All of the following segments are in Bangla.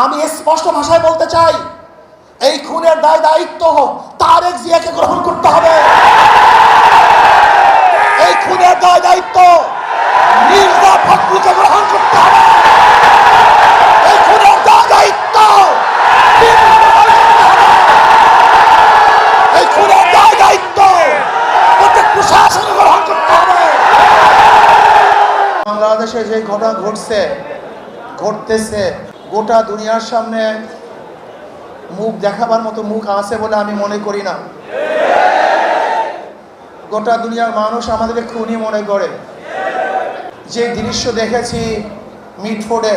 আমি স্পষ্ট ভাষায় বলতে চাই, এই খুনের দায় দায়িত্ব তারেক জিয়াকে গ্রহণ করতে হবে। এই খুনের দায় দায়িত্ব মির্জা ফখরুলকে গ্রহণ করতে হবে। এই খুনের দায় দায়িত্ব এই খুনের দায় দায়িত্ব প্রত্যেক প্রশাসনকে গ্রহণ করতে হবে। বাংলাদেশে যে ঘটনা ঘটতেছে গোটা দুনিয়ার সামনে মুখ দেখাবার মতো মুখ আছে বলে আমি মনে করি না। গোটা দুনিয়ার মানুষ আমাদেরকে খুনি মনে করে। যে দৃশ্য দেখেছি মিটফোর্ডে,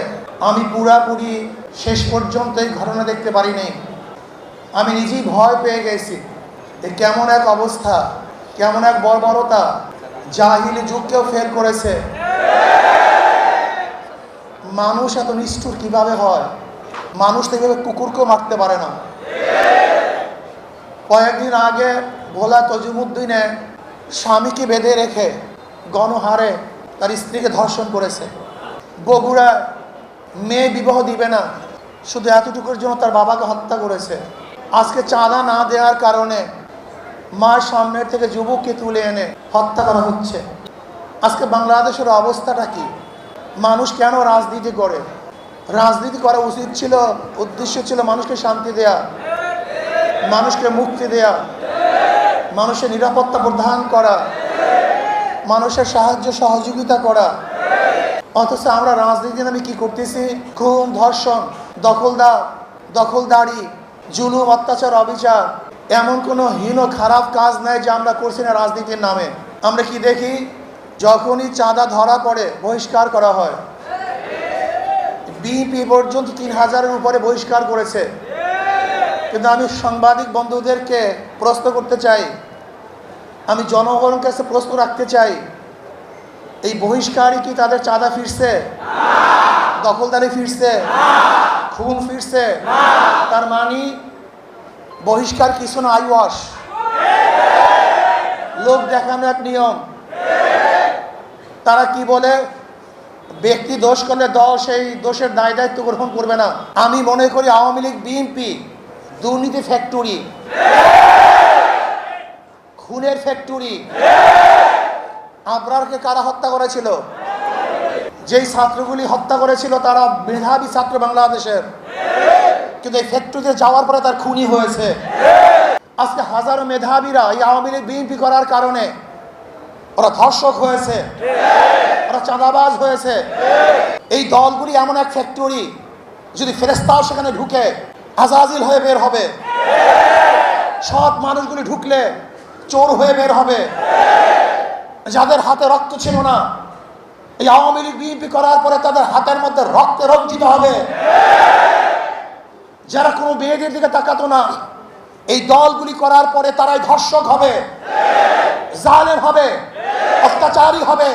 আমি পুরাপুরি শেষ পর্যন্ত এই ঘটনা দেখতে পারিনি। আমি নিজেই ভয় পেয়ে গেছি। কেমন এক অবস্থা, কেমন এক বর্বরতা, জাহিলি যুগকেও ফেল করেছে। মানুষ এত নিষ্ঠুর কিভাবে হয়? মানুষ তো এভাবে কুকুরকেও মারতে পারে না। কয়েকদিন আগে ভোলা তজিমুদ্দিনে স্বামীকে বেঁধে রেখে গণহারে তার স্ত্রীকে ধর্ষণ করেছে। বগুড়া মেয়ে বিবাহ দিবে না, শুধু এতটুকুর জন্য তার বাবাকে হত্যা করেছে। আজকে চাঁদা না দেওয়ার কারণে মার সামনের থেকে যুবককে তুলে এনে হত্যা করা হচ্ছে। আজকে বাংলাদেশের অবস্থাটা কি? মানুষ কেন রাজনীতি করে? রাজনীতি করা উচিত ছিল, উদ্দেশ্য ছিল মানুষকে শান্তি দেয়া, মানুষকে মুক্তি দেয়া, মানুষের নিরাপত্তা প্রদান করা, মানুষের সাহায্য সহযোগিতা করা। অথচ আমরা রাজনীতি নামে কি করতেছি? খুন, ধর্ষণ, দখলদারি, জুলুম, অত্যাচার, অবিচার। এমন কোনো হীন খারাপ কাজ নাই যে আমরা করছি না রাজনীতির নামে। আমরা কি দেখি? যখনই চাঁদা ধরা পড়ে বহিষ্কার করা হয়। বিএনপি পর্যন্ত 3000-এর উপরে বহিষ্কার করেছে। কিন্তু আমি সাংবাদিক বন্ধুদেরকে প্রশ্ন করতে চাই, আমি জনগণের কাছে প্রশ্ন রাখতে চাই, এই বহিষ্কারই কি তাদের চাঁদা ফিরছে? দখলদারি ফিরছে? খুন ফিরছে? তার মানে বহিষ্কার কিছু না, আইওয়াশ, লোক দেখানো এক নিয়ম। তারা কি বলে? ব্যক্তি দোষ করলে দল সেই দোষের দায় দায়িত্ব গ্রহণ করবে না। আমি মনে করি আওয়ামী লীগ, বিএনপি দুর্নীতি ফ্যাক্টরি, খুনের ফ্যাক্টরি। আবরারকে কারা হত্যা করেছিল? যেই ছাত্রগুলি হত্যা করেছিল তারা মেধাবী ছাত্র বাংলাদেশের, কিন্তু এই ফ্যাক্টরিতে যাওয়ার পরে তার খুনি হয়েছে। আজকে হাজারো মেধাবীরা এই আওয়ামী লীগ, বিএনপি করার কারণে ওরা ধর্ষক হয়েছে, ওরা চাঁদাবাজ হয়েছে। এই দলগুলি এমন এক ফ্যাক্টরি, যদি ফেরেশতাও সেখানে ঢুকে আজাজিল হয়ে বের হবে। সৎ মানুষগুলি ঢুকলে চোর হয়ে বের হবে। যাদের হাতে রক্ত ছিল না, এই আওয়ামী লীগ, বিএনপি করার পরে তাদের হাতের মধ্যে রক্তে রঞ্জিত হবে। যারা কোনো মেয়েদের দিকে তাকাতো না, এই দলগুলি করার পরে তারাই ধর্ষক হবে, জালেম হবে, অত্যাচারী হবে।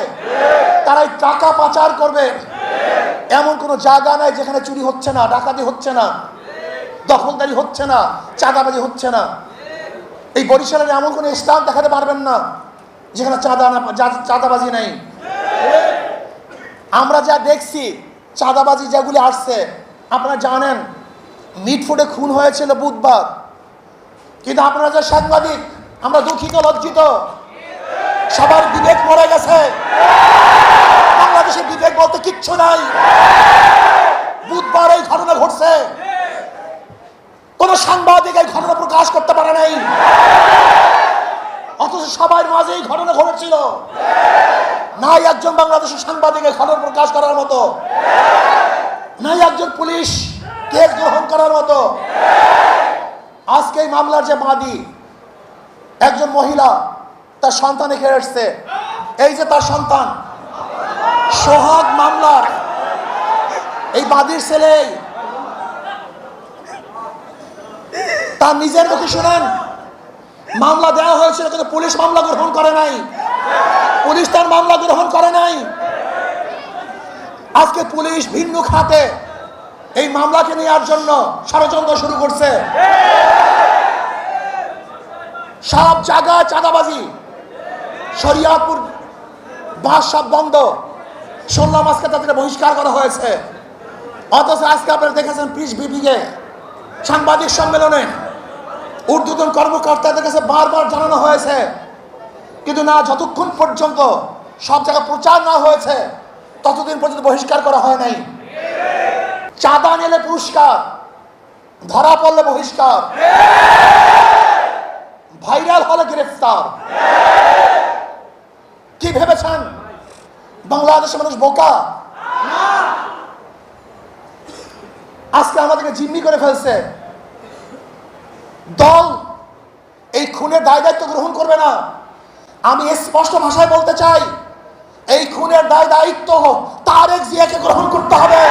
তারাই টাকা পাচার করবে। এমন কোনো জায়গা নাই যেখানে চুরি হচ্ছে না, ডাকাতি হচ্ছে না, দখলদারি হচ্ছে না, চাঁদাবাজি হচ্ছে না। এই বরিশালের এমন কোনো স্থান দেখাতে পারবেন না যেখানে চাঁদাবাজি নেই। আমরা যা দেখছি চাঁদাবাজি যেগুলি আসছে, আপনারা জানেন মিটফোর্ডে খুন হয়েছিল বুধবার, কিন্তু আপনারা যে সাংবাদিক, আমরা দুঃখিত, লজ্জিত। সবার বিবেক মরে গেছে। বাংলাদেশের বিবেক বলতে কিচ্ছু নাই। বুধবার এই ঘটনা ঘটছে, কোন সাংবাদিক এই ঘটনা প্রকাশ করতে পারে নাই, অথচ সবার মাঝে এই ঘটনা ঘটেছিল। নাই একজন বাংলাদেশের সাংবাদিক এই ঘটনা প্রকাশ করার মতো, নাই একজন পুলিশ কেস গ্রহণ করার মতো। আজকে এই মামলার যে বাদী, একজন মহিলা, তার সন্তান এখানে এসছে। এই যে তার সন্তান, সোহাগ মামলার এই বাদীর ছেলে, তার নিজের মুখে শুনেন মামলা দেওয়া হয়েছিল, কিন্তু পুলিশ মামলা গ্রহণ করে নাই। পুলিশ তার মামলা গ্রহণ করে নাই। আজকে পুলিশ ভিন্ন খাতে এই মামলাকে নেওয়ার জন্য ষড়যন্ত্র শুরু করছে। সব জায়গায় চাঁদাবাজি, শরিয়াতপুর বাস সব বন্ধ। শুনলাম আজকে তাদের বহিষ্কার করা হয়েছে। অথচ আজকে আপনারা দেখেছেন পিস বিপিকে সাংবাদিক সম্মেলনে ঊর্ধ্বতন কর্মকর্তাদের কাছে বারবার জানানো হয়েছে, কিন্তু না, যতক্ষণ পর্যন্ত সব জায়গায় প্রচার না হয়েছে ততদিন পর্যন্ত বহিষ্কার করা হয় নাই। চাঁদা নিলে পুরস্কার, ধরা পড়লে বহিষ্কার, ভাইরাল হলে গ্রেফতার। কি ভেবেছেন বাংলাদেশের মানুষ বোকা? আজকে আমাদেরকে জিম্মি করে ফেলছে। দল এই খুনের দায় দায়িত্ব গ্রহণ করবে না। আমি স্পষ্ট ভাষায় বলতে চাই, এই খুনের দায় দায়িত্ব তারেক জিয়াকে গ্রহণ করতে হবে।